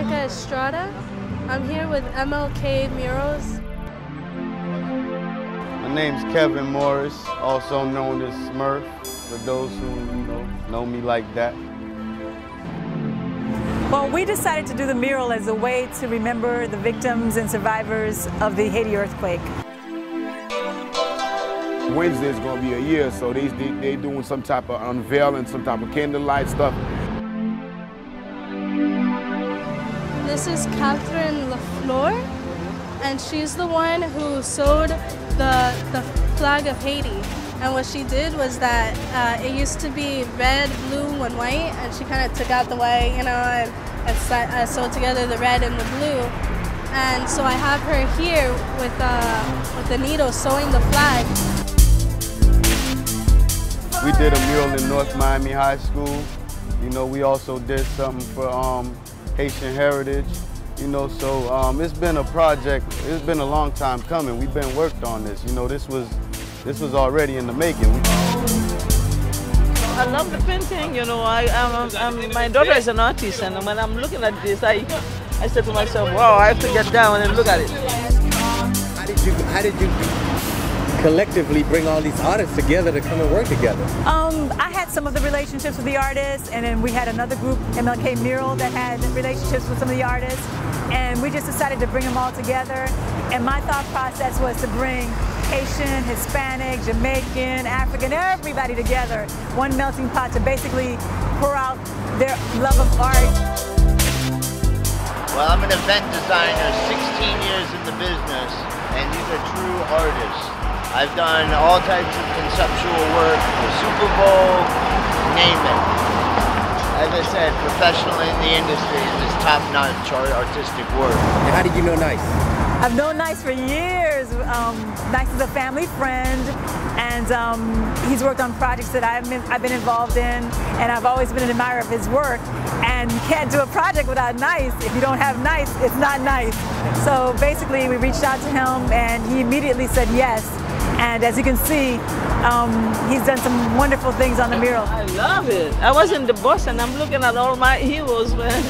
Estrada. I'm here with MLK Murals. My name's Kevin Morris, also known as Smurf, for those who know me like that. Well, we decided to do the mural as a way to remember the victims and survivors of the Haiti earthquake. Wednesday is going to be a year, so they doing some type of unveiling, some type of candlelight stuff. This is Catherine LaFleur, and she's the one who sewed the flag of Haiti. And what she did was that it used to be red, blue, and white, and she kind of took out the white, and sewed together the red and the blue. And so I have her here with the needle sewing the flag. We did a mural in North Miami High School. We also did something for Haitian heritage. So it's been a project. It's been a long time coming. We've been worked on this. This was already in the making. I love the painting. My daughter is an artist, and when I'm looking at this, I said to myself, wow, I have to get down and look at it. How did you collectively bring all these artists together to come and work together? I had some of the relationships with the artists, and then we had another group, MLK Mural, that had relationships with some of the artists, and we just decided to bring them all together. And my thought process was to bring Haitian, Hispanic, Jamaican, African, everybody together, one melting pot to basically pour out their love of art. Well, I'm an event designer, 16 years in the business, and these are true artists. I've done all types of conceptual work, the Super Bowl, name it. As I said, professional in the industry, this top-notch artistic work. And how did you know Nice? I've known Nice for years. Nice is a family friend, and he's worked on projects that I've been involved in, and I've always been an admirer of his work. And you can't do a project without Nice. If you don't have Nice, it's not nice. So basically, we reached out to him, and he immediately said yes. And as you can see, he's done some wonderful things on the mural. I love it. I was in the bus and I'm looking at all my heroes, man.